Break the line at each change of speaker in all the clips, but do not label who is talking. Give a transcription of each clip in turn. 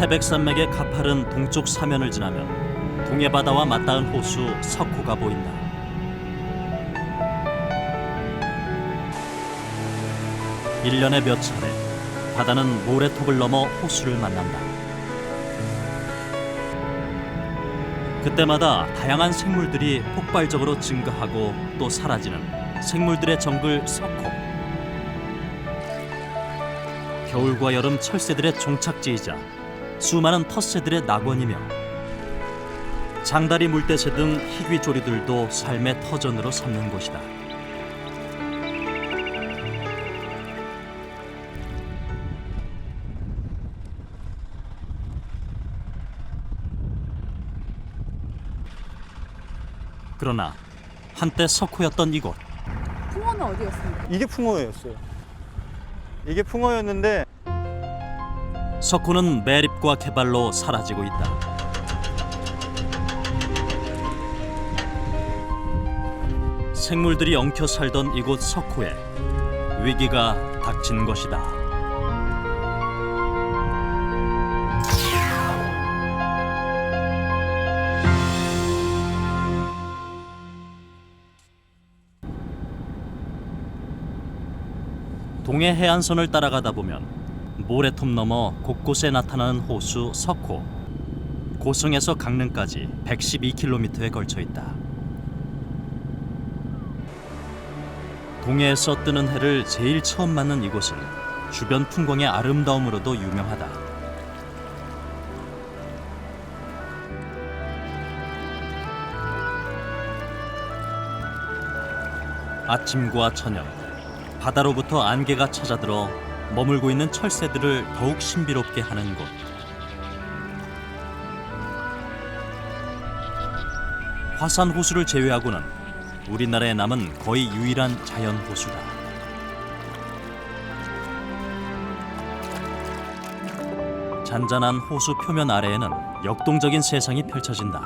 태백산맥의 가파른 동쪽 사면을 지나면 동해바다와 맞닿은 호수 석호가 보인다. 일년에 몇 차례 바다는 모래톱을 넘어 호수를 만난다. 그때마다 다양한 생물들이 폭발적으로 증가하고 또 사라지는 생물들의 정글 석호. 겨울과 여름 철새들의 종착지이자 수많은 텃새들의 낙원이며 장다리 물대새 등 희귀조류들도 삶의 터전으로 삼는 곳이다. 그러나 한때 석호였던 이곳.
풍어는 어디였습니까?
이게 풍어였어요. 이게 풍어였는데
석호는 매립과 개발로 사라지고 있다. 생물들이 엉켜 살던 이곳 석호에 위기가 닥친 것이다. 동해 해안선을 따라가다 보면 모래톱 넘어 곳곳에 나타나는 호수 석호. 고성에서 강릉까지 112km에 걸쳐 있다. 동해에서 뜨는 해를 제일 처음 맞는 이곳은 주변 풍광의 아름다움으로도 유명하다. 아침과 저녁, 바다로부터 안개가 찾아들어 머물고 있는 철새들을 더욱 신비롭게 하는 곳. 화산 호수를 제외하고는 우리나라에 남은 거의 유일한 자연 호수다. 잔잔한 호수 표면 아래에는 역동적인 세상이 펼쳐진다.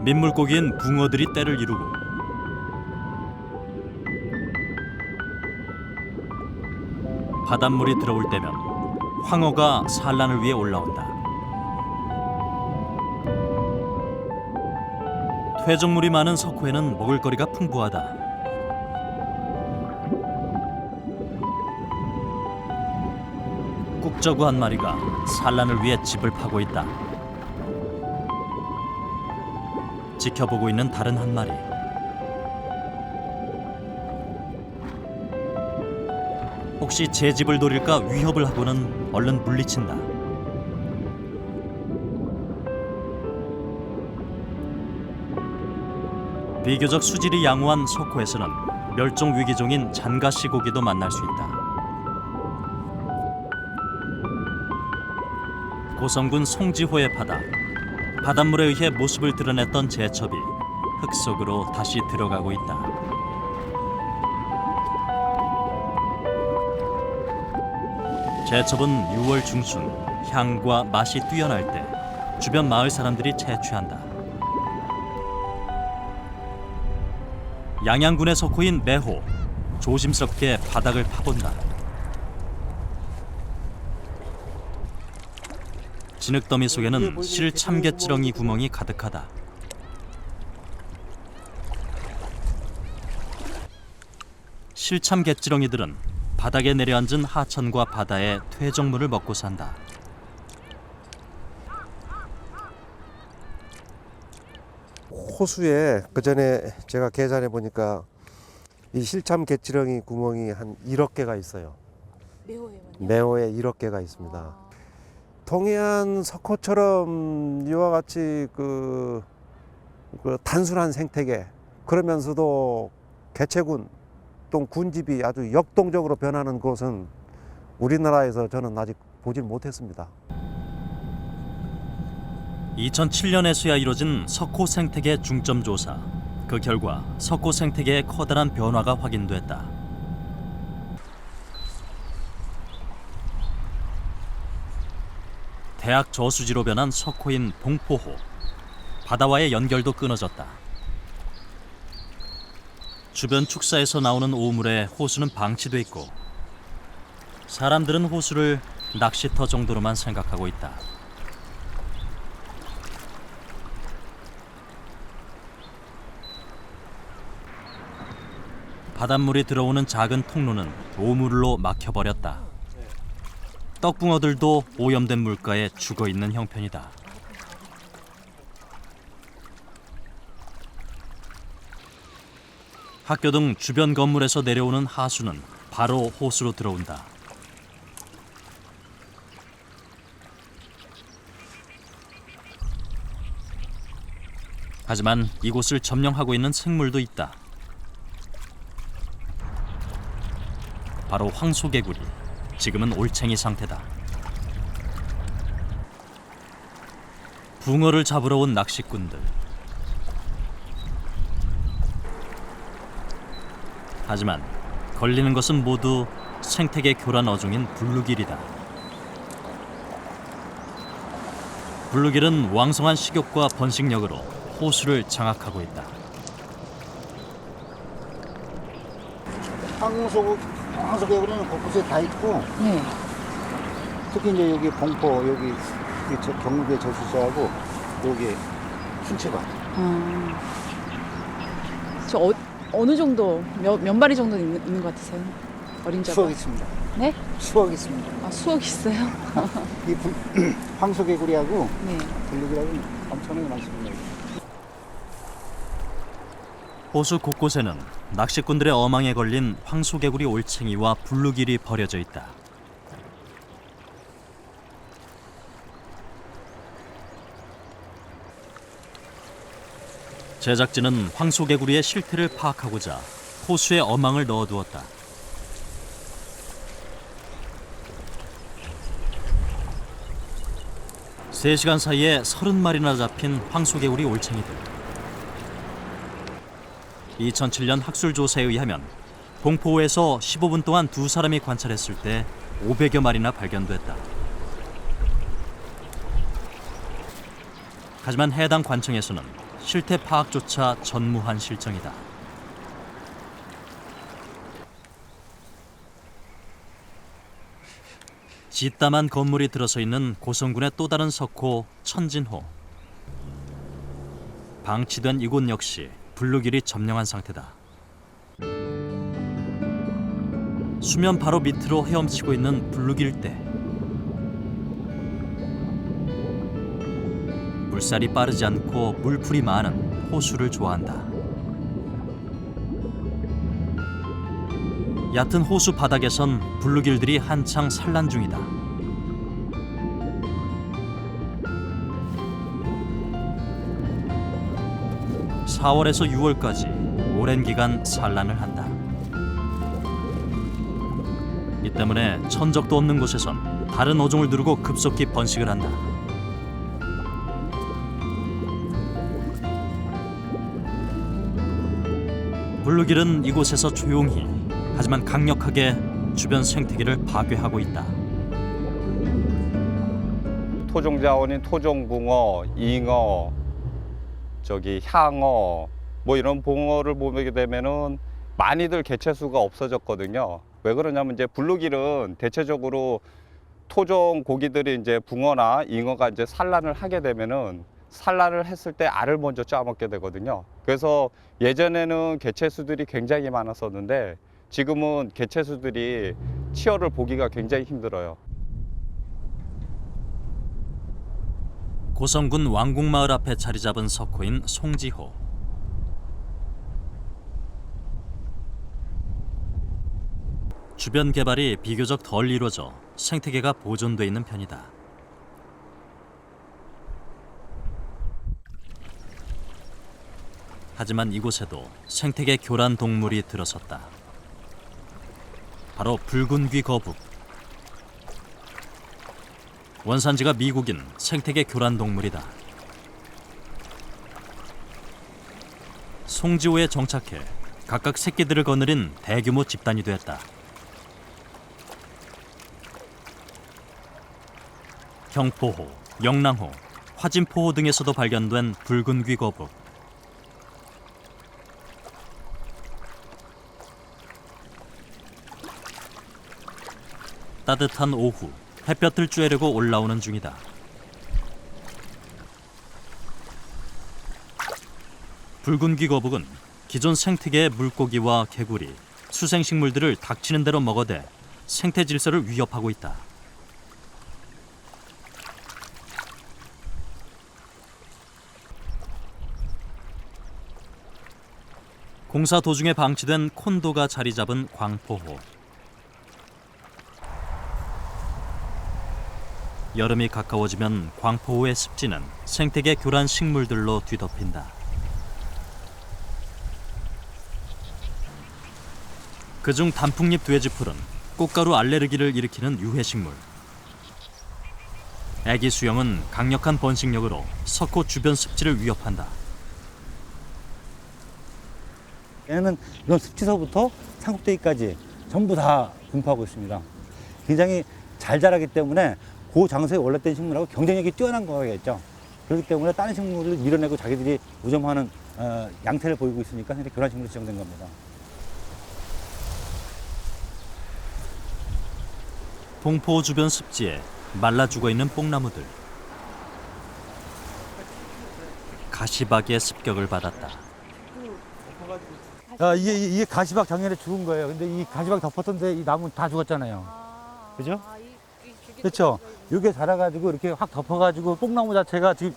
민물고기인 붕어들이 떼를 이루고 바닷물이 들어올 때면 황어가 산란을 위해 올라온다. 퇴적물이 많은 석호에는 먹을거리가 풍부하다. 꾹저구 한 마리가 산란을 위해 집을 파고 있다. 지켜보고 있는 다른 한 마리. 혹시 제 집을 노릴까 위협을 하고는 얼른 물리친다. 비교적 수질이 양호한 석호에서는 멸종 위기종인 잔가시 고기도 만날 수 있다. 고성군 송지호의 바다. 바닷물에 의해 모습을 드러냈던 제첩이 흙 속으로 다시 들어가고 있다. 제첩은 6월 중순 향과 맛이 뛰어날 때 주변 마을 사람들이 채취한다. 양양군의 석호인 매호, 조심스럽게 바닥을 파본다. 진흙더미 속에는 실참갯지렁이 구멍이 가득하다. 실참갯지렁이들은 바닥에 내려앉은 하천과 바다의 퇴적물을 먹고 산다.
호수에 그전에 제가 계산해 보니까 이 실참갯지렁이 구멍이 한 1억 개가 있어요.
매호에만요?
매호에 1억 개가 있습니다. 동해안 석호처럼 이와 같이 그 단순한 생태계, 그러면서도 개체군 또 군집이 아주 역동적으로 변하는 곳은 우리나라에서 저는 아직 보질 못했습니다.
2007년에서야 이뤄진 석호 생태계 중점 조사. 그 결과 석호 생태계의 커다란 변화가 확인됐다. 대학 저수지로 변한 석호인 봉포호. 바다와의 연결도 끊어졌다. 주변 축사에서 나오는 오물에 호수는 방치돼 있고 사람들은 호수를 낚시터 정도로만 생각하고 있다. 바닷물이 들어오는 작은 통로는 오물로 막혀버렸다. 떡붕어들도 오염된 물가에 죽어있는 형편이다. 학교 등 주변 건물에서 내려오는 하수는 바로 호수로 들어온다. 하지만 이곳을 점령하고 있는 생물도 있다. 바로 황소개구리, 지금은 올챙이 상태다. 붕어를 잡으러 온 낚시꾼들. 하지만 걸리는 것은 모두 생태계 교란 어종인 블루길이다. 블루길은 왕성한 식욕과 번식력으로 호수를 장악하고 있다.
황소개구리는 곳곳에 다 있고,
네.
특히 이제 여기 공포, 여기 경북의 저수지하고 여기 순채가.
저 어느 정도 몇 마리 정도 있는 것 같으세요? 어린 자가?
수억 있습니다.
네?
수억 있습니다.
아, 수억 있어요?
이 황소개구리하고
네.
블루길하고 엄청나게 많습니다.
호수 곳곳에는 낚시꾼들의 어망에 걸린 황소개구리 올챙이와 블루길이 버려져 있다. 제작진은 황소개구리의 실태를 파악하고자 호수에 어망을 넣어두었다. 세 시간 사이에 30마리나 잡힌 황소개구리 올챙이들. 2007년 학술조사에 의하면 공포호에서 15분 동안 두 사람이 관찰했을 때 500여 마리나 발견됐다. 하지만 해당 관청에서는 실태 파악조차 전무한 실정이다. 짓담한 건물이 들어서 있는 고성군의 또 다른 석호 천진호. 방치된 이곳 역시 블루길이 점령한 상태다. 수면 바로 밑으로 헤엄치고 있는 블루길대. 물살이 빠르지 않고 물풀이 많은 호수를 좋아한다. 얕은 호수 바닥에선 블루길들이 한창 산란 중이다. (4월에서 6월까지) 오랜 기간 산란을 한다. 이 때문에 천적도 없는 곳에선 다른 어종을 두르고 급속히 번식을 한다. 블루길은 이곳에서 조용히 하지만 강력하게 주변 생태계를 파괴하고 있다.
토종 자원인 토종붕어, 잉어, 향어 뭐 이런 붕어를 보게 되면은 많이들 개체수가 없어졌거든요. 왜 그러냐면 이제 블루길은 대체적으로 토종 고기들이 이제 붕어나 잉어가 이제 산란을 하게 되면은 산란을 했을 때 알을 먼저 짜먹게 되거든요. 그래서 예전에는 개체수들이 굉장히 많았었는데 지금은 개체수들이 치어를 보기가 굉장히 힘들어요.
고성군 왕궁마을 앞에 자리 잡은 석호인 송지호. 주변 개발이 비교적 덜 이루어져 생태계가 보존돼 있는 편이다. 하지만 이곳에도 생태계 교란 동물이 들어섰다. 바로 붉은 귀 거북. 원산지가 미국인 생태계 교란 동물이다. 송지호에 정착해 각각 새끼들을 거느린 대규모 집단이 됐다. 경포호, 영랑호, 화진포호 등에서도 발견된 붉은 귀 거북. 따뜻한 오후, 햇볕을 쬐려고 올라오는 중이다. 붉은귀 거북은 기존 생태계의 물고기와 개구리, 수생식물들을 닥치는 대로 먹어대 생태 질서를 위협하고 있다. 공사 도중에 방치된 콘도가 자리 잡은 광포호. 여름이 가까워지면 광포호의 습지는 생태계 교란 식물들로 뒤덮인다. 그중 단풍잎 돼지풀은 꽃가루 알레르기를 일으키는 유해식물. 애기 수염은 강력한 번식력으로 석호 주변 습지를 위협한다.
얘는 이런 습지서부터 산꼭대기까지 전부 다 분포하고 있습니다. 굉장히 잘 자라기 때문에 그 장소에 원래 식물하고 경쟁력이 뛰어난 거겠죠. 그렇기 때문에 다른 식물을 밀어내고 자기들이 우점하는 양태를 보이고 있으니까 현재 교란식물로 지정된 겁니다.
동포 주변 습지에 말라 죽어있는 뽕나무들. 가시박의 습격을 받았다.
이게 가시박 작년에 죽은 거예요. 근데 이 가시박 덮었던데 이 나무 다 죽었잖아요. 그죠? 그렇죠. 이게 자라가지고 이렇게 확 덮어가지고 뽕나무 자체가 지금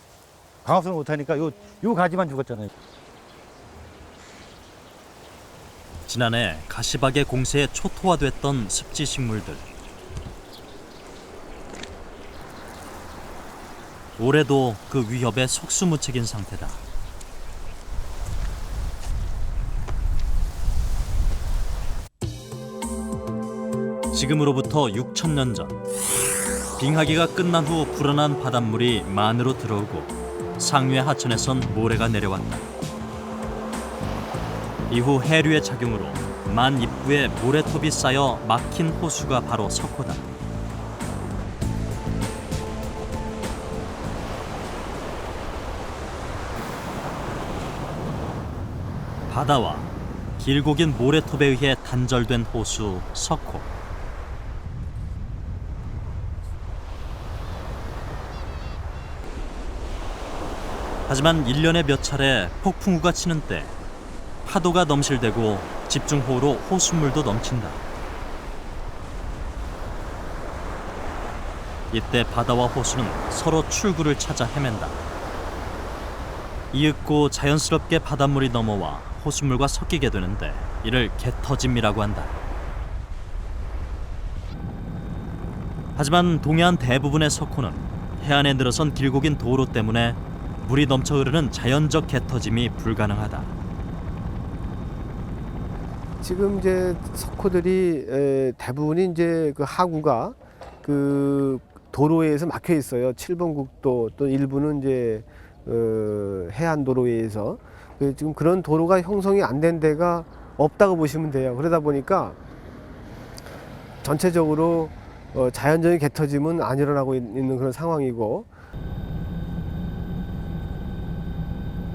강합성을 못하니까 요 가지만 죽었잖아요.
지난해 가시박의 공세에 초토화됐던 습지 식물들. 올해도 그 위협에 속수무책인 상태다. 지금으로부터 6,000년 전, 빙하기가 끝난 후 불어난 바닷물이 만으로 들어오고 상류의 하천에선 모래가 내려왔다. 이후 해류의 작용으로 만 입구에 모래톱이 쌓여 막힌 호수가 바로 석호다. 바다와 길고 긴 모래톱에 의해 단절된 호수 석호. 하지만 1년에 몇 차례 폭풍우가 치는 때 파도가 넘실대고 집중호우로 호수물도 넘친다. 이때 바다와 호수는 서로 출구를 찾아 헤맨다. 이윽고 자연스럽게 바닷물이 넘어와 호수물과 섞이게 되는데 이를 갯터짐이라고 한다. 하지만 동해안 대부분의 석호는 해안에 늘어선 길고 긴 도로 때문에 물이 넘쳐 흐르는 자연적 갯터짐이 불가능하다.
지금 이제 석호들이 대부분이 이제 그 하구가 그 도로에서 막혀 있어요. 7번 국도 또 일부는 이제 해안 도로에서 지금 그런 도로가 형성이 안 된 데가 없다고 보시면 돼요. 그러다 보니까 전체적으로 자연적인 갯터짐은 안 일어나고 있는 그런 상황이고.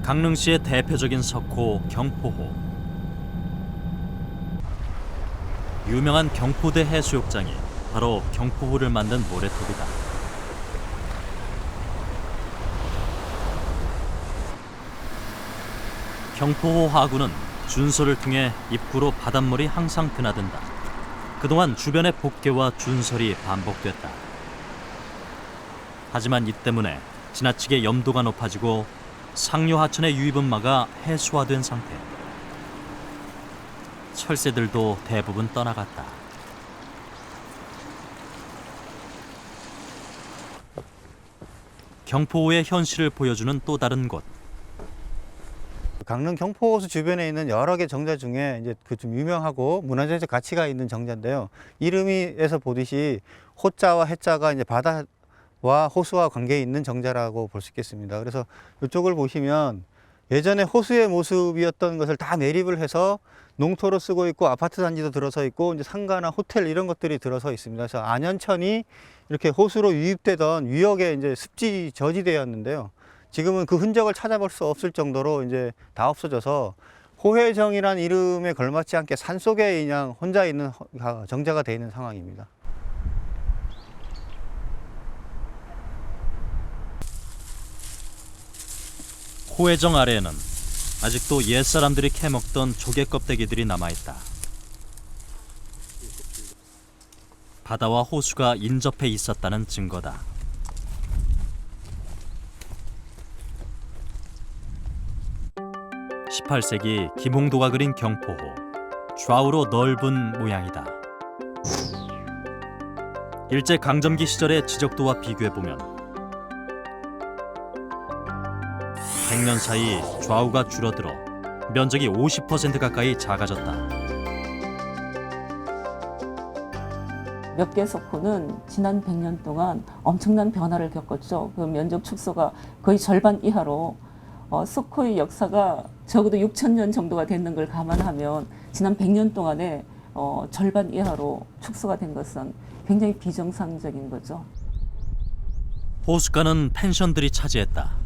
강릉시의 대표적인 석호 경포호. 유명한 경포대 해수욕장이 바로 경포호를 만든 모래톱이다. 경포호 하구는 준설을 통해 입구로 바닷물이 항상 드나든다. 그동안 주변의 복개와 준설이 반복됐다. 하지만 이 때문에 지나치게 염도가 높아지고 상류 하천의 유입은 막아 해수화된 상태. 철새들도 대부분 떠나갔다. 경포호의 현실을 보여주는 또 다른 곳.
강릉 경포호수 주변에 있는 여러 개 정자 중에 이제 그 좀 유명하고 문화재적 가치가 있는 정자인데요. 이름에서 보듯이 호자와 해자가 이제 바다와 호수와 관계 있는 정자라고 볼 수 있겠습니다. 그래서 이쪽을 보시면 예전에 호수의 모습이었던 것을 다 매립을 해서 농토로 쓰고 있고 아파트 단지도 들어서 있고 이제 상가나 호텔 이런 것들이 들어서 있습니다. 그래서 안현천이 이렇게 호수로 유입되던 유역의 이제 습지 저지대였는데요. 지금은 그 흔적을 찾아볼 수 없을 정도로 이제 다 없어져서 호회정이라는 이름에 걸맞지 않게 산속에 그냥 혼자 있는 정자가 되어 있는 상황입니다.
호해정 아래에는 아직도 옛사람들이 캐먹던 조개 껍데기들이 남아있다. 바다와 호수가 인접해 있었다는 증거다. (18세기) 김홍도가 그린 경포호, 좌우로 넓은 모양이다. 일제강점기 시절의 지적도와 비교해보면 100년 사이 좌우가 줄어들어 면적이 50% 가까이 작아졌다.
몇 개 석호는 지난 100년 동안 엄청난 변화를 겪었죠. 그 면적 축소가 거의 절반 이하로 석호의 역사가 적어도 6,000년 정도가 됐는 걸 감안하면 지난 100년 동안에 절반 이하로 축소가 된 것은 굉장히 비정상적인 거죠.
호숫가는 펜션들이 차지했다.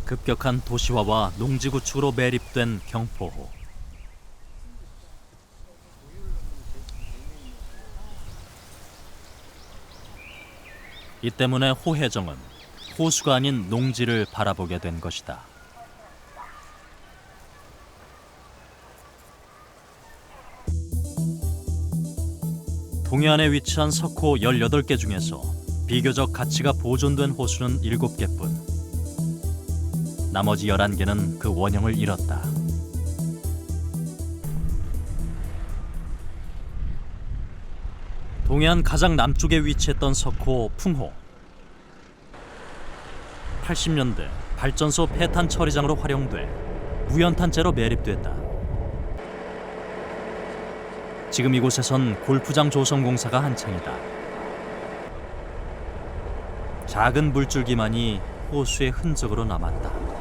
급격한 도시화와 농지 구축으로 매립된 경포호. 이 때문에 호해정은 호수가 아닌 농지를 바라보게 된 것이다. 동해안에 위치한 석호 18개 중에서 비교적 가치가 보존된 호수는 7개뿐. 나머지 11개는 그 원형을 잃었다. 동해안 가장 남쪽에 위치했던 석호 풍호. 80년대 발전소 폐탄 처리장으로 활용돼 무연탄재로 매립됐다. 지금 이곳에선 골프장 조성 공사가 한창이다. 작은 물줄기만이 호수의 흔적으로 남았다.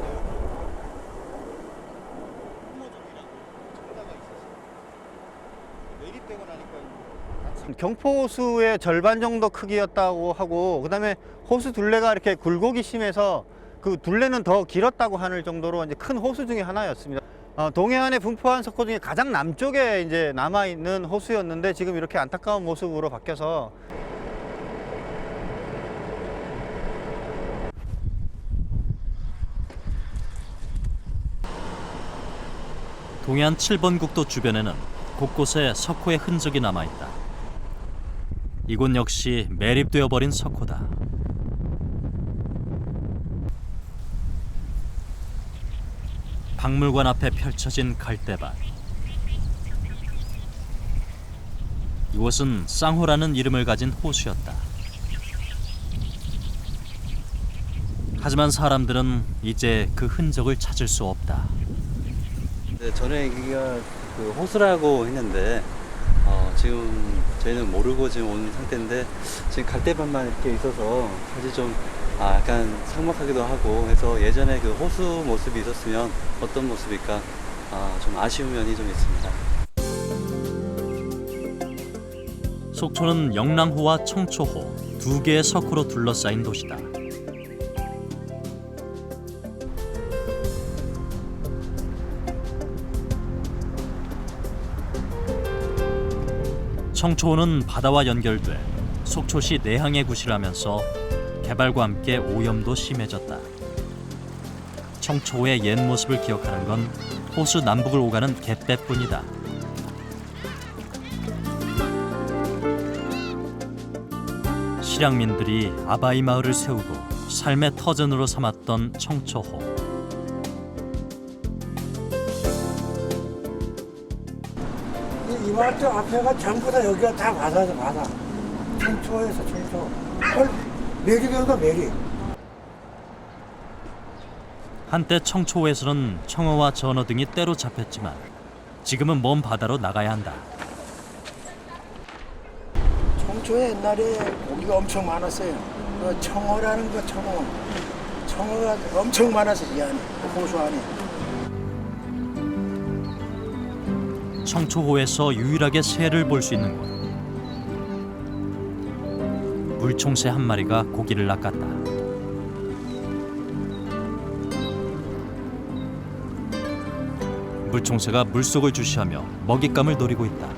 경포호수의 절반 정도 크기였다고 하고, 그다음에 호수 둘레가 이렇게 굴곡이 심해서 그 둘레는 더 길었다고 하는 정도로 이제 큰 호수 중에 하나였습니다. 동해안에 분포한 석호 중에 가장 남쪽에 이제 남아 있는 호수였는데 지금 이렇게 안타까운 모습으로 바뀌어서
동해안 7번 국도 주변에는 곳곳에 석호의 흔적이 남아있다. 이곳 역시 매립되어 버린 석호다. 박물관 앞에 펼쳐진 갈대밭. 이곳은 쌍호라는 이름을 가진 호수였다. 하지만 사람들은 이제 그 흔적을 찾을 수 없다.
네, 전에 여기가 그 호수라고 했는데 지금 저희는 모르고 지금 온 상태인데 지금 갈대밭만 이렇게 있어서 사실 좀 약간 삭막하기도 하고 해서 예전에 그 호수 모습이 있었으면 어떤 모습일까 좀 아쉬운 면이 좀 있습니다.
속초는 영랑호와 청초호 두 개의 석호로 둘러싸인 도시다. 청초호는 바다와 연결돼 속초시 내항에 구실하면서 개발과 함께 오염도 심해졌다. 청초호의 옛 모습을 기억하는 건 호수 남북을 오가는 갯배뿐이다. 실향민들이 아바이 마을을 세우고 삶의 터전으로 삼았던 청초호.
이마트 앞에가 전부 다 여기가 다 바다죠, 바다. 청초에서 청초. 매립이가 매립.
한때 청초호에서는 청어와 전어 등이 때로 잡혔지만 지금은 먼 바다로 나가야 한다.
청초에 옛날에 고기가 엄청 많았어요. 그 청어라는 거 청어. 청어가 엄청 많았어요, 이 안에. 호수 안에.
청초호에서 유일하게 새를 볼 수 있는 곳. 물총새 한 마리가 고기를 낚았다. 물총새가 물속을 주시하며 먹잇감을 노리고 있다.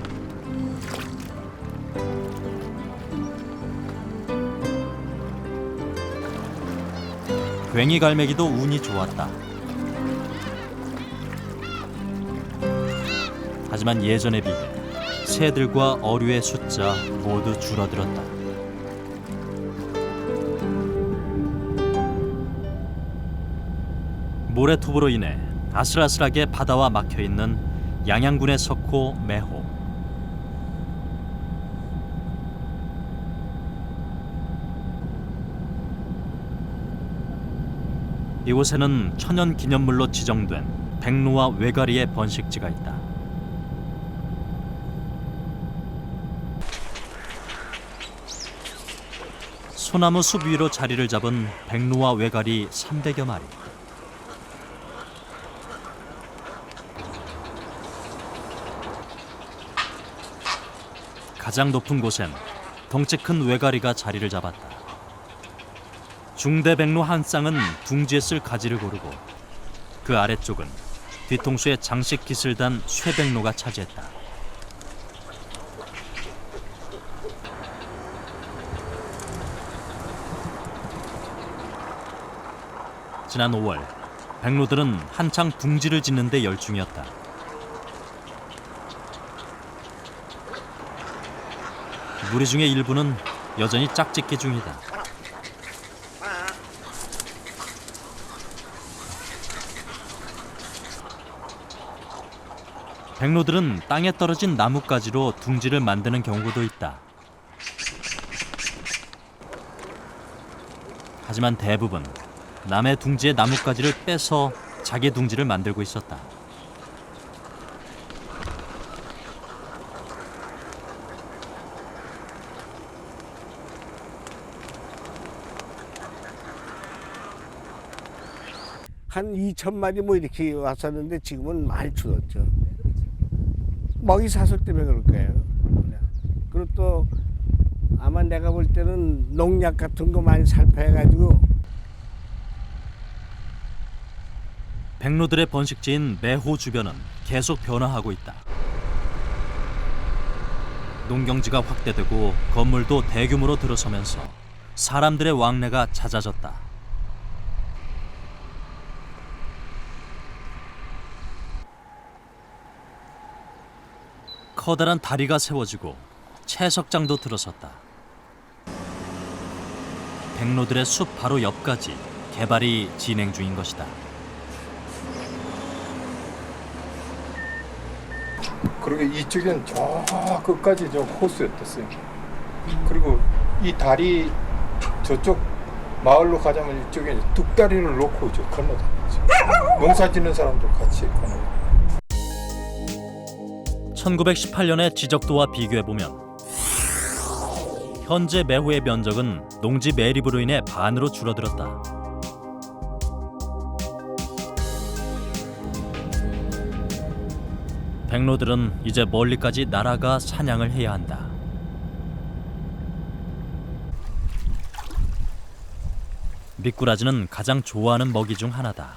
그 괭이 갈매기도 운이 좋았다. 하지만 예전에 비해 새들과 어류의 숫자 모두 줄어들었다. 모래톱으로 인해 아슬아슬하게 바다와 막혀있는 양양군의 석호 매호. 이곳에는 천연기념물로 지정된 백로와 외가리의 번식지가 있다. 소나무 숲 위로 자리를 잡은 백로와 외가리 300여 마리. 가장 높은 곳엔 덩치 큰 외가리가 자리를 잡았다. 중대백로 한 쌍은 둥지에 쓸 가지를 고르고 그 아래쪽은 뒤통수에 장식 깃을 단 쇠백로가 차지했다. 지난 5월, 백로들은 한창 둥지를 짓는 데 열중이었다. 무리 중에 일부는 여전히 짝짓기 중이다. 백로들은 땅에 떨어진 나뭇가지로 둥지를 만드는 경우도 있다. 하지만 대부분 남의 둥지의 나뭇가지를 빼서 자기 둥지를 만들고 있었다.
한 2,000마리 뭐 이렇게 왔었는데 지금은 많이 줄었죠. 먹이 사슬 때문에 그럴 거예요. 그리고 또 아마 내가 볼 때는 농약 같은 거 많이 살포해가지고.
백로들의 번식지인 매호 주변은 계속 변화하고 있다. 농경지가 확대되고 건물도 대규모로 들어서면서 사람들의 왕래가 잦아졌다. 커다란 다리가 세워지고 채석장도 들어섰다. 백로들의 숲 바로 옆까지 개발이 진행 중인 것이다.
그리고 이쪽엔 저 끝까지 저 호수였댔어요. 그리고 이 다리 저쪽 마을로 가자면 이쪽에 뚝다리를 놓고 저 건너다녔죠. 농사 짓는 사람도 같이 건너.
1918년의 지적도와 비교해보면 현재 매호의 면적은 농지 매립으로 인해 반으로 줄어들었다. 백로들은 이제 멀리까지 날아가 사냥을 해야 한다. 미꾸라지는 가장 좋아하는 먹이 중 하나다.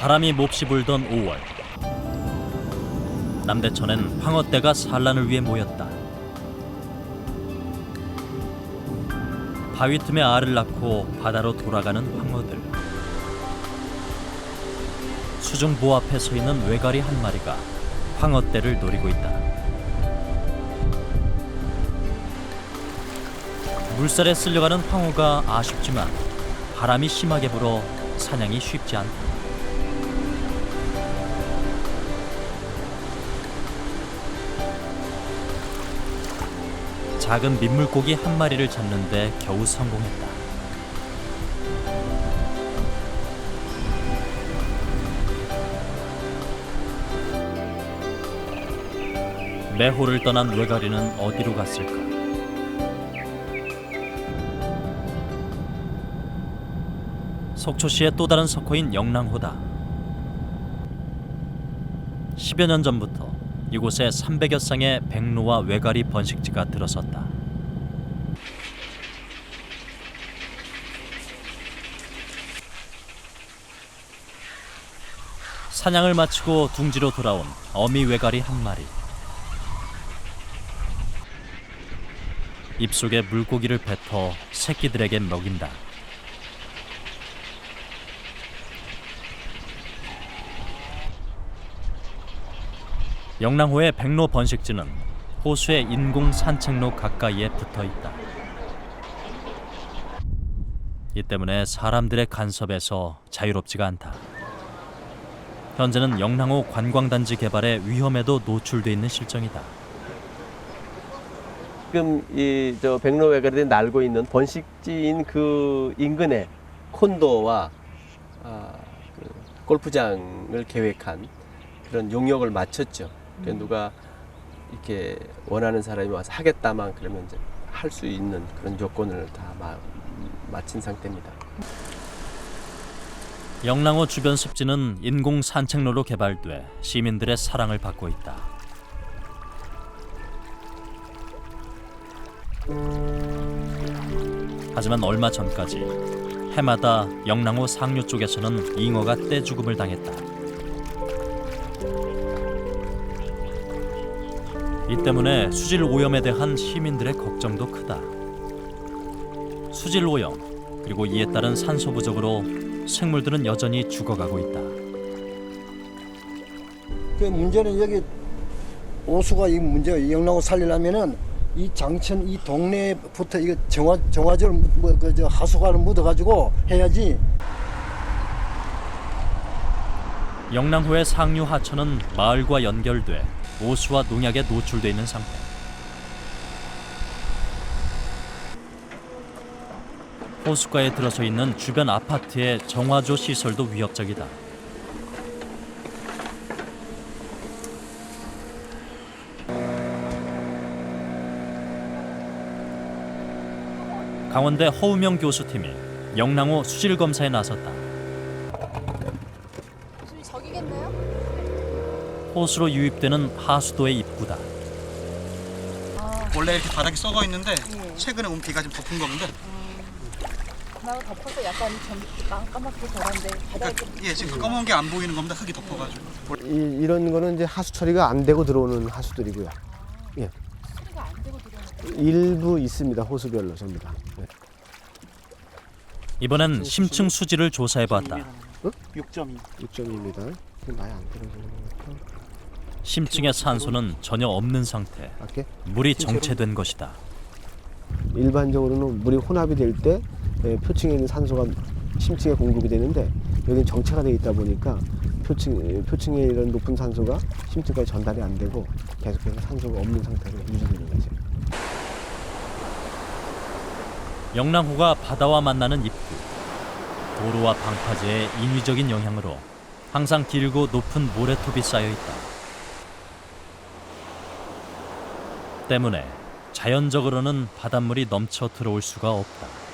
바람이 몹시 불던 5월, 남대천엔 황어떼가 산란을 위해 모였다. 바위 틈에 알을 낳고 바다로 돌아가는 황어들. 수중보 앞에 서 있는 외가리 한 마리가 황어떼를 노리고 있다. 물살에 쓸려가는 황어가 아쉽지만 바람이 심하게 불어 사냥이 쉽지 않다. 작은 민물고기 한 마리를 잡는데 겨우 성공했다. 매호를 떠난 외가리는 어디로 갔을까? 속초시의 또 다른 석호인 영랑호다. 10여 년 전부터 이곳에 300여 쌍의 백로와 외가리 번식지가 들어섰다. 사냥을 마치고 둥지로 돌아온 어미 외가리 한 마리. 입속에 물고기를 뱉어 새끼들에게 먹인다. 영랑호의 백로 번식지는 호수의 인공 산책로 가까이에 붙어 있다. 이 때문에 사람들의 간섭에서 자유롭지가 않다. 현재는 영랑호 관광단지 개발의 위험에도 노출돼 있는 실정이다.
지금 이 저 백로 외가리들이 날고 있는 번식지인 그 인근에 콘도와 그 골프장을 계획한 그런 용역을 마쳤죠. 그러니까 누가 이렇게 원하는 사람이 와서 하겠다만 그러면 이제 할 수 있는 그런 요건을 다 마친 상태입니다.
영랑호 주변 습지는 인공 산책로로 개발돼 시민들의 사랑을 받고 있다. 하지만 얼마 전까지 해마다 영랑호 상류 쪽에서는 잉어가 떼죽음을 당했다. 이 때문에 수질 오염에 대한 시민들의 걱정도 크다. 수질 오염 그리고 이에 따른 산소 부족으로 생물들은 여전히 죽어가고 있다.
그 문제는 여기 오수가 이 문제 영랑호 살리려면은 이 장천 이 동네부터 이거 정화절 저 하수관을 묻어가지고 해야지.
영랑호의 상류 하천은 마을과 연결돼 오수와 농약에 노출돼 있는 상태. 호수가에 들어서 있는 주변 아파트의 정화조 시설도 위협적이다. 강원대 허우명 교수팀이 영랑호 수질 검사에 나섰다.
저기겠네요?
호수로 유입되는 하수도의 입구다.
원래 이렇게 바닥이 썩어 있는데 최근에 온 비가 좀 덮은 겁니다.
나도 덮어서 약간 까맣게 변한데 바닥이
예, 지금 검은 게 안 보이는 겁니다. 흙이 덮어가지고.
이런 거는 이제 하수 처리가 안 되고 들어오는 하수들이고요. 예.
처리가 안 되고 들어오는
일부 있습니다. 호수별로 전부 다. 네.
이번엔 심층 수질을 조사해봤다.
6.2입니다. 많이 안 떨어지는 것 같아요.
심층의 산소는 전혀 없는 상태. 물이 정체된 것이다.
일반적으로는 물이 혼합이 될 때 표층에 있는 산소가 심층에 공급이 되는데 여기는 정체가 되어 있다 보니까 표층에 이런 높은 산소가 심층까지 전달이 안 되고 계속해서 산소가 없는 상태로 유지되는 거죠.
영랑호가 바다와 만나는 입구. 도로와 방파제의 인위적인 영향으로 항상 길고 높은 모래톱이 쌓여 있다. 때문에 자연적으로는 바닷물이 넘쳐 들어올 수가 없다.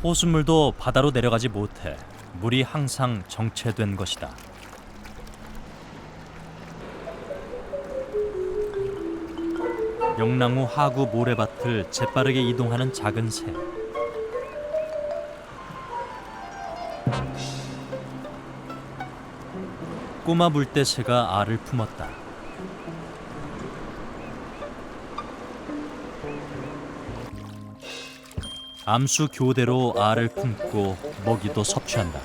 호수물도 바다로 내려가지 못해 물이 항상 정체된 것이다. 영랑호 하구 모래밭을 재빠르게 이동하는 작은 새. 꼬마 물대새가 알을 품었다. 암수 교대로 알을 품고 먹이도 섭취한다.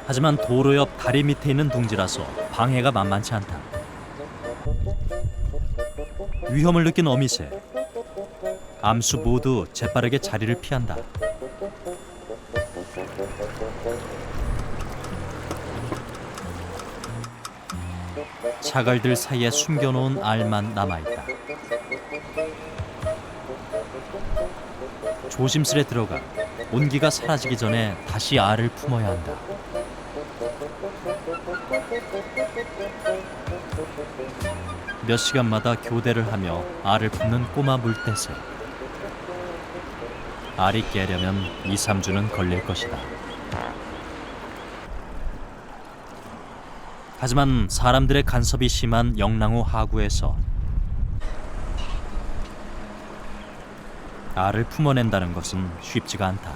하지만 도로 옆 다리 밑에 있는 둥지라서 방해가 만만치 않다. 위험을 느낀 어미새. 암수 모두 재빠르게 자리를 피한다. 자갈들 사이에 숨겨놓은 알만 남아있다. 조심스레 들어가 온기가 사라지기 전에 다시 알을 품어야 한다. 몇 시간마다 교대를 하며 알을 품는 꼬마 물대새. 알이 깨려면 2~3주는 걸릴 것이다. 하지만 사람들의 간섭이 심한 영랑호 하구에서 알을 품어낸다는 것은 쉽지가 않다.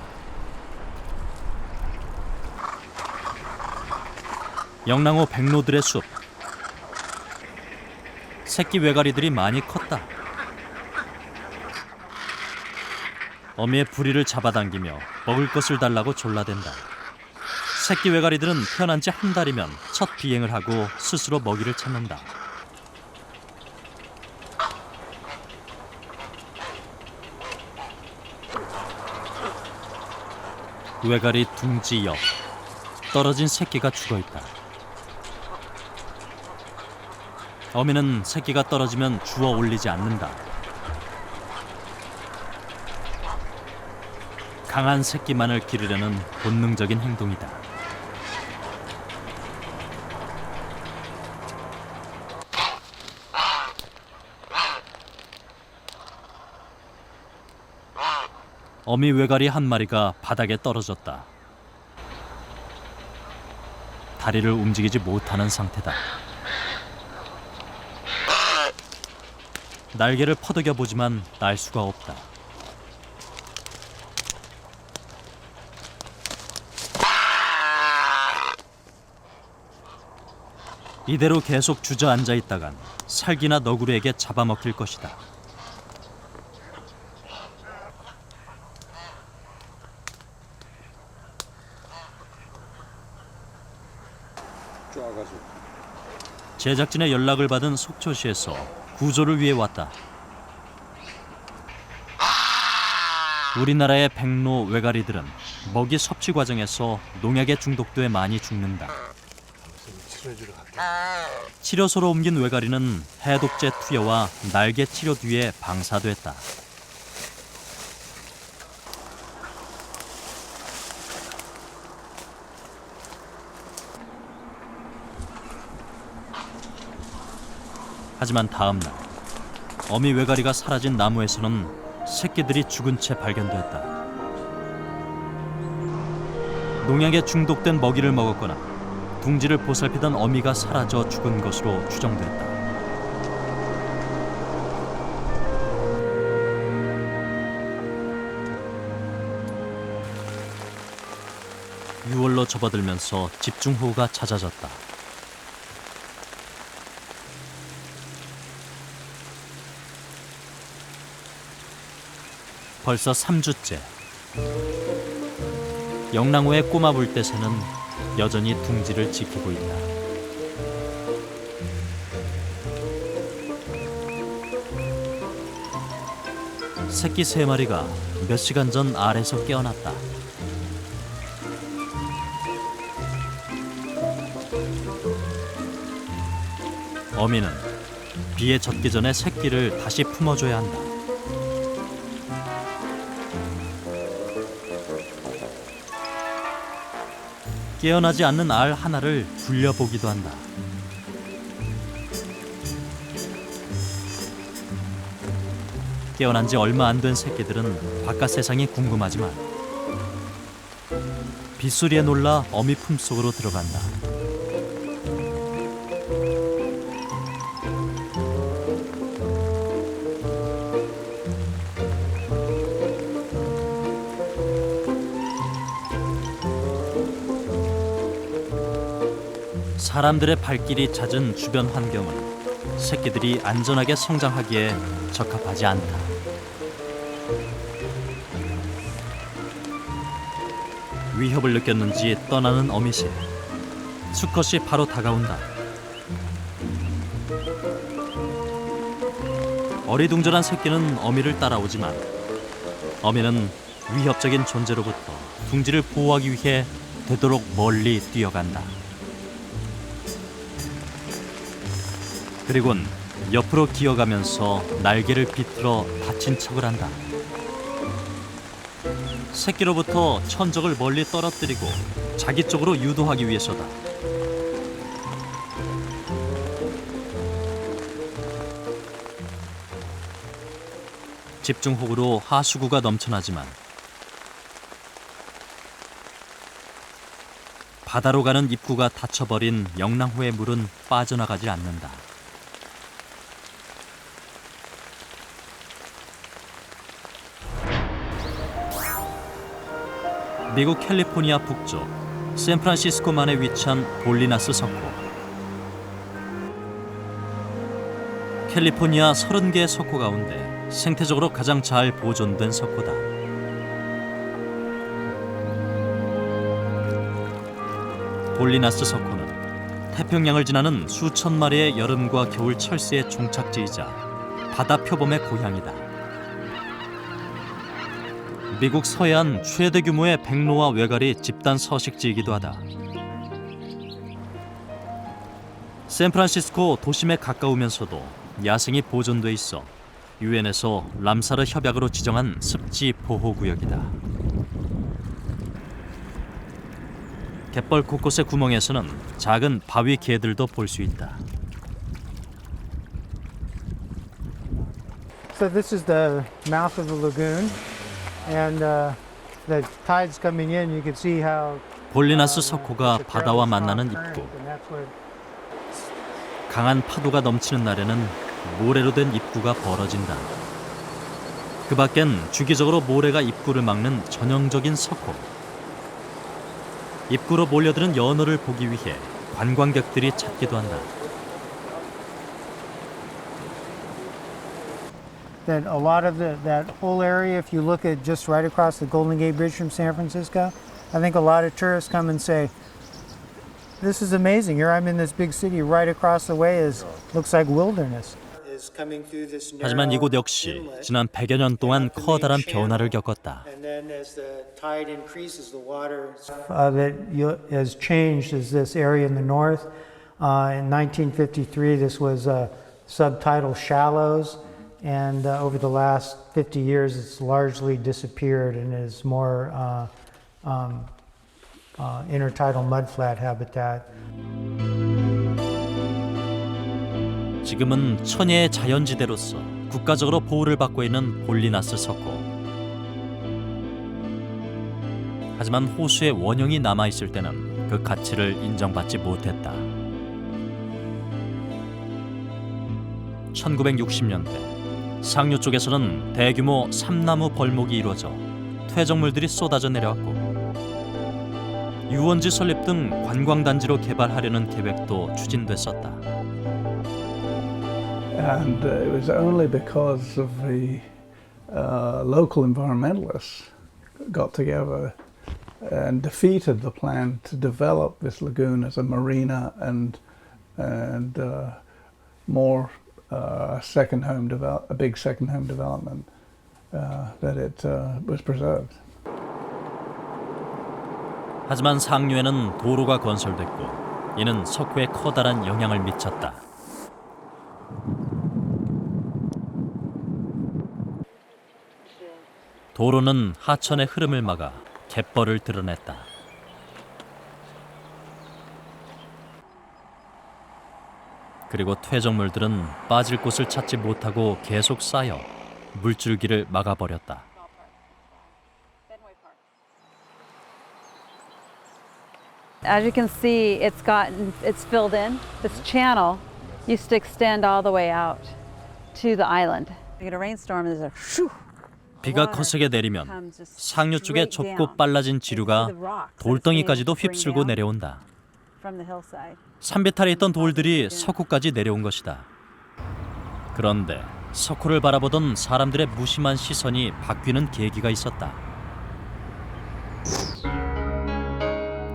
영랑호 백로들의 숲. 새끼 외가리들이 많이 컸다. 어미의 부리를 잡아당기며 먹을 것을 달라고 졸라댄다. 새끼 외가리들은 태어난 지 한 달이면 첫 비행을 하고 스스로 먹이를 찾는다. 외가리 둥지 옆 떨어진 새끼가 죽어있다. 어미는 새끼가 떨어지면 주워 올리지 않는다. 강한 새끼만을 기르려는 본능적인 행동이다. 어미 외가리 한 마리가 바닥에 떨어졌다. 다리를 움직이지 못하는 상태다. 날개를 퍼덕여 보지만 날 수가 없다. 이대로 계속 주저앉아 있다간 살기나 너구리에게 잡아먹힐 것이다. 제작진의 연락을 받은 속초시에서 구조를 위해 왔다. 우리나라의 백로 외가리들은 먹이 섭취 과정에서 농약에 중독돼 많이 죽는다. 치료소로 옮긴 외가리는 해독제 투여와 날개 치료 뒤에 방사됐다. 하지만 다음 날 어미 외가리가 사라진 나무에서는 새끼들이 죽은 채 발견됐다. 농약에 중독된 먹이를 먹었거나 둥지를 보살피던 어미가 사라져 죽은 것으로 추정됐다. 유월로 접어들면서 집중호우가 잦아졌다. 벌써 3주째. 영랑호의 꼬마 불대새는 여전히 둥지를 지키고 있다. 새끼 3마리가 몇 시간 전 알에서 깨어났다. 어미는 비에 젖기 전에 새끼를 다시 품어줘야 한다. 깨어나지 않는 알 하나를 굴려보기도 한다. 깨어난 지 얼마 안 된 새끼들은 바깥 세상이 궁금하지만 빗소리에 놀라 어미 품속으로 들어간다. 사람들의 발길이 잦은 주변 환경은 새끼들이 안전하게 성장하기에 적합하지 않다. 위협을 느꼈는지 떠나는 어미새. 수컷이 바로 다가온다. 어리둥절한 새끼는 어미를 따라오지만 어미는 위협적인 존재로부터 둥지를 보호하기 위해 되도록 멀리 뛰어간다. 그리곤 옆으로 기어가면서 날개를 비틀어 다친 척을 한다. 새끼로부터 천적을 멀리 떨어뜨리고 자기 쪽으로 유도하기 위해서다. 집중호우로 하수구가 넘쳐나지만 바다로 가는 입구가 닫혀버린 영랑호의 물은 빠져나가지 않는다. 미국 캘리포니아 북쪽 샌프란시스코만에 위치한 볼리나스 석고. 캘리포니아 30개의 석고 가운데 생태적으로 가장 잘 보존된 석고다. 볼리나스 석고는 태평양을 지나는 수천 마리의 여름과 겨울 철새의 종착지이자 바다 표범의 고향이다. 미국 서해안 최대 규모의 백로와 외가리 집단 서식지이기도 하다. 샌프란시스코 도심에 가까우면서도 야생이 보존돼 있어 유엔에서 람사르 협약으로 지정한 습지 보호구역이다. 갯벌 곳곳의 구멍에서는 작은 바위 개들도 볼 수 있다.
So this is the mouth of the lagoon, and the tides coming in. You can see how
볼리나스 석고가 바다와 만나는 입구. 강한 파도가 넘치는 날에는 모래로 된 입구가 벌어진다. 그 밖엔 주기적으로 모래가 입구를 막는 전형적인 석고. 입구로 몰려드는 연어를 보기 위해 관광객들이 찾기도 한다.
that a lot of that whole area, if you look at just right across the Golden Gate Bridge from San Francisco, I think a lot of tourists come and say, this is amazing. Here I'm in this big city. Right across the way looks like wilderness.
하지만 이곳 역시 지난 100여 년 동안 커다란 변화를 겪었다.
That has changed is this area in the north. In 1953, this was subtidal shallows, and over the last 50 years, it's largely disappeared and is more intertidal mudflat habitat.
지금은 천혜의 자연지대로서 국가적으로 보호를 받고 있는 볼리나스 석고. 하지만 호수에 원형이 남아있을 때는 그 가치를 인정받지 못했다. 1960년대 상류 쪽에서는 대규모 삼나무 벌목이 이루어져 퇴적물들이 쏟아져 내려왔고 유원지 설립 등 관광단지로 개발하려는 계획도 추진됐었다.
And it was only because of the local environmentalists got together and defeated the plan to develop this lagoon as a marina and more second home a big second home development that it was preserved.
하지만 상류에는 도로가 건설됐고 이는 석고에 커다란 영향을 미쳤다. 도로는 하천의 흐름을 막아 갯벌을 드러냈다. 그리고 퇴적물들은 빠질 곳을 찾지 못하고 계속 쌓여 물줄기를 막아버렸다.
As you can see, it's filled in. This channel used to extend all the way out to the island. You get a rainstorm, there's a shoo.
비가 거세게 내리면 상류 쪽에 좁고 빨라진 지류가 돌덩이까지도 휩쓸고 내려온다. 산비탈에 있던 돌들이 석고까지 내려온 것이다. 그런데 석고를 바라보던 사람들의 무심한 시선이 바뀌는 계기가 있었다.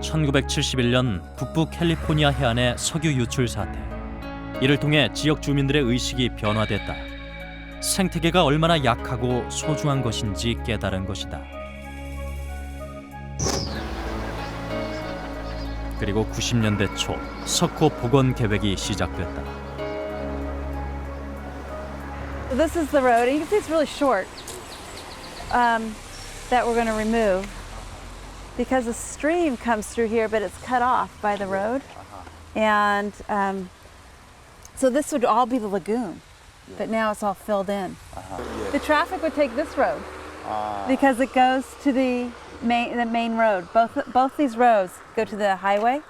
1971년 북부 캘리포니아 해안의 석유 유출 사태. 이를 통해 지역 주민들의 의식이 변화됐다. 생태계가 얼마나 약하고 소중한 것인지 깨달은 것이다. 그리고 90년대 초 석고 복원 계획이 시작됐다.
This is the road, and you can see it's really short that we're going to remove because the stream comes through here, but it's cut off by the road. And so this would all be the lagoon. But now it's all filled in. The traffic would take this road because it goes to the main road. Both these roads go to the highway.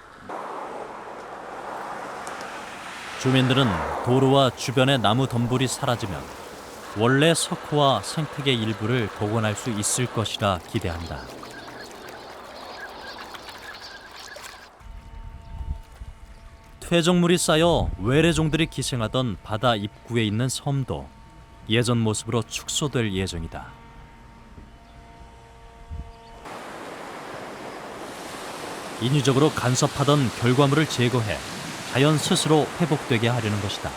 주민들은 도로와 주변의 나무 덤불이 사라지면 원래 석고와 생태계 일부를 복원할 수 있을 것이라 기대한다. 퇴적물이 쌓여 외래종들이 기생하던 바다 입구에 있는 섬도 예전 모습으로 축소될 예정이다. 인위적으로 간섭하던 결과물을 제거해 자연 스스로 회복되게 하려는 것이다.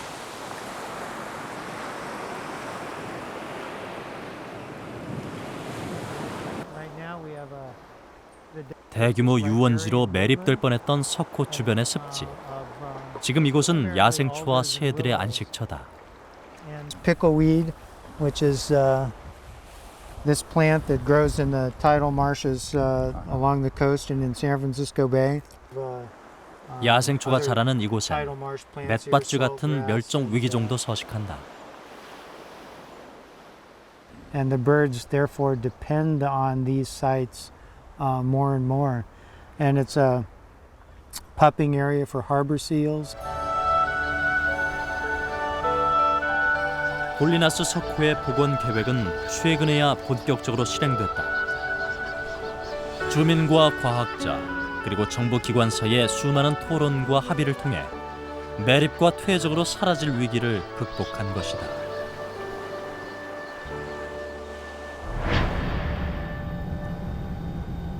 대규모 유원지로 매립될 뻔했던 석호 주변의 습지. 지금 이곳은 야생초와 새들의 안식처다.
Pickleweed, which is this plant that grows in the tidal marshes along the coast and in San Francisco Bay.
야생초가 자라는 이곳엔 맷받쥐 같은 멸종 위기종도 서식한다.
And the birds therefore depend on these sites more and more. And it's a pupping area for harbor seals.
홀리나스 석호의 복원 계획은 최근에야 본격적으로 실행됐다. 주민과 과학자 그리고 정부기관 사이의 수많은 토론과 합의를 통해 매립과 퇴적으로 사라질 위기를 극복한 것이다.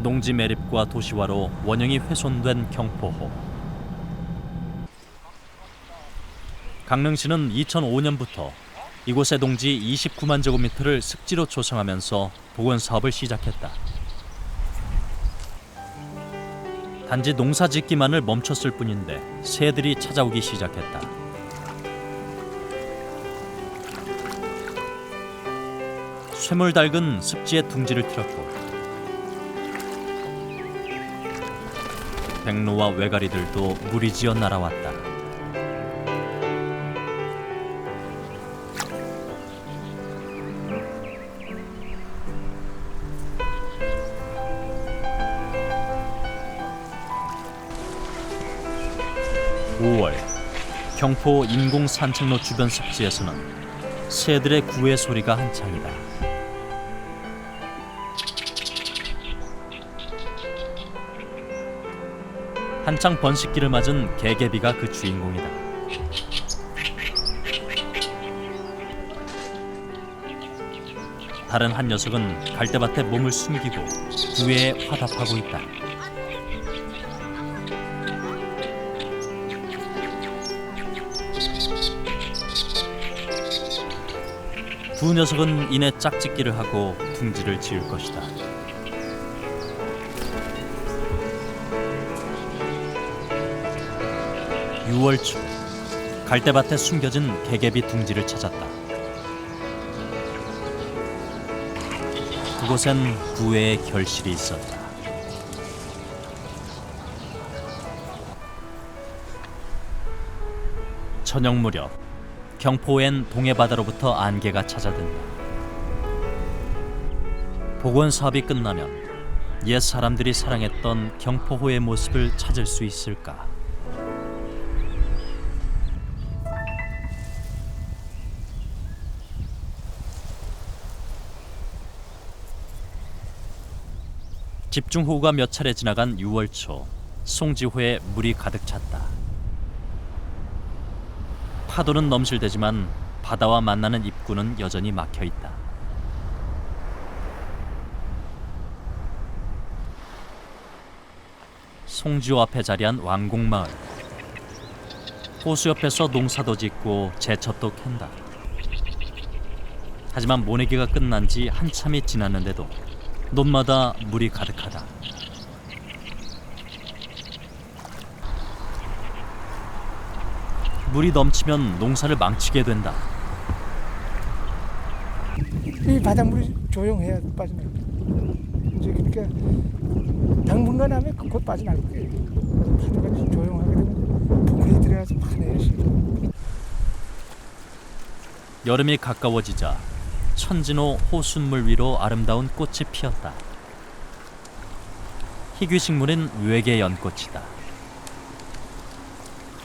농지 매립과 도시화로 원형이 훼손된 경포호. 강릉시는 2005년부터 이곳의 농지 29만 제곱미터를 습지로 조성하면서 복원 사업을 시작했다. 단지 농사 짓기만을 멈췄을 뿐인데 새들이 찾아오기 시작했다. 쇠물달근 습지에 둥지를 틀었고 백로와 외가리들도 무리지어 날아왔다. 경포 인공 산책로 주변 습지에서는 새들의 구애 소리가 한창이다. 한창 번식기를 맞은 개개비가 그 주인공이다. 다른 한 녀석은 갈대밭에 몸을 숨기고 구애에 화답하고 있다. 두 녀석은 이내 짝짓기를 하고 둥지를 지을 것이다. (6월) 초 갈대밭에 숨겨진 개개비 둥지를 찾았다. 그곳엔 구애의 결실이 있었다. 저녁 무렵 경포엔 동해바다로부터 안개가 찾아든다. 복원 사업이 끝나면 옛 사람들이 사랑했던 경포호의 모습을 찾을 수 있을까? 집중호우가 몇 차례 지나간 6월 초 송지호에 물이 가득 찼다. 파도는 넘실대지만 바다와 만나는 입구는 여전히 막혀 있다. 송지호 앞에 자리한 왕곡마을. 호수 옆에서 농사도 짓고 제첩도 캔다. 하지만 모내기가 끝난 지 한참이 지났는데도 논마다 물이 가득하다. 물이 넘치면 농사를 망치게 된다.
이 바닷물이 조용해야 빠져나갈 거예요. 이제 그러니까 당분간 하면 곧 빠져나갈 거예요. 파도가 조용하게 되면 부근에 들어가서 파내야지.
여름이 가까워지자 천진호 호숫물 위로 아름다운 꽃이 피었다. 희귀식물인 외계연꽃이다.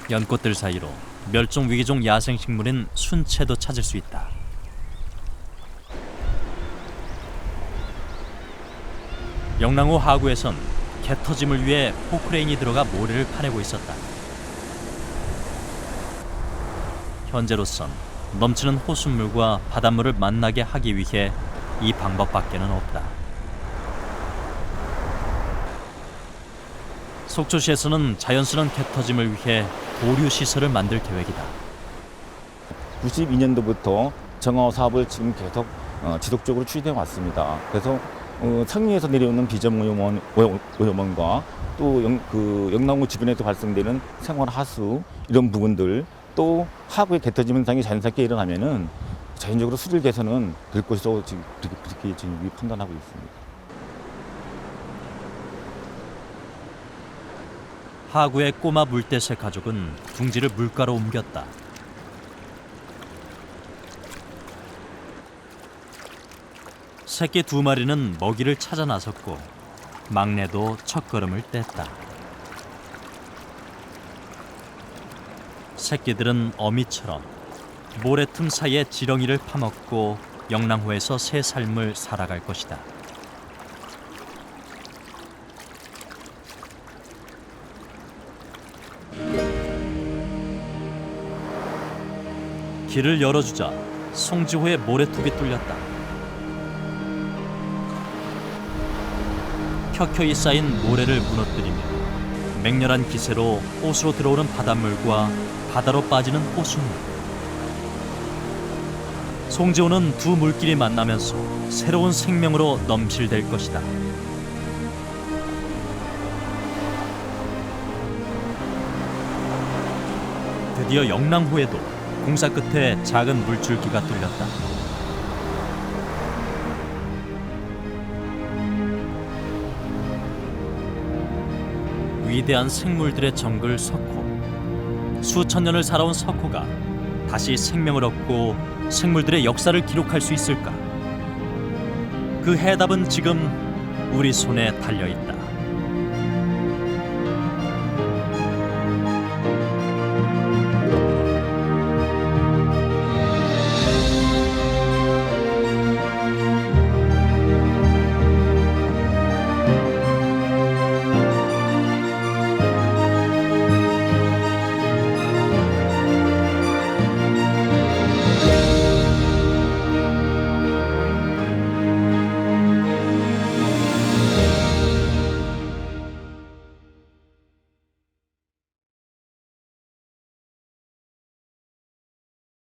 연꽃들 사이로 멸종위기종 야생식물인 순채도 찾을 수 있다. 영랑호 하구에선 개 터짐을 위해 포크레인이 들어가 모래를 파내고 있었다. 현재로선 넘치는 호수물과 바닷물을 만나게 하기 위해 이 방법밖에는 없다. 속초시에서는 자연스러운 개 터짐을 위해 보류 시설을 만들 계획이다.
92년도부터 정화 사업을 지금 계속 지속적으로 추진해 왔습니다. 그래서 상류에서 내려오는 비전오염원과 또 영랑호 주변에서 발생되는 생활 하수 이런 부분들 또 하구의 개 터짐 현상이 자연스럽게 일어나면은 자연적으로 수질 개선은 될 것이라고 지금 그렇게 지금 판단하고 있습니다.
하구의 꼬마 물대새 가족은 둥지를 물가로 옮겼다. 새끼 2마리는 먹이를 찾아 나섰고 막내도 첫걸음을 뗐다. 새끼들은 어미처럼 모래틈 사이에 지렁이를 파먹고 영랑호에서 새 삶을 살아갈 것이다. 길을 열어주자 송지호의 모래톱이 뚫렸다. 켜켜이 쌓인 모래를 무너뜨리며 맹렬한 기세로 호수로 들어오는 바닷물과 바다로 빠지는 호수물. 송지호는 두 물길이 만나면서 새로운 생명으로 넘실댈 것이다. 드디어 영랑호에도 공사 끝에 작은 물줄기가 뚫렸다. 위대한 생물들의 정글 석호. 수천 년을 살아온 석호가 다시 생명을 얻고 생물들의 역사를 기록할 수 있을까? 그 해답은 지금 우리 손에 달려 있다.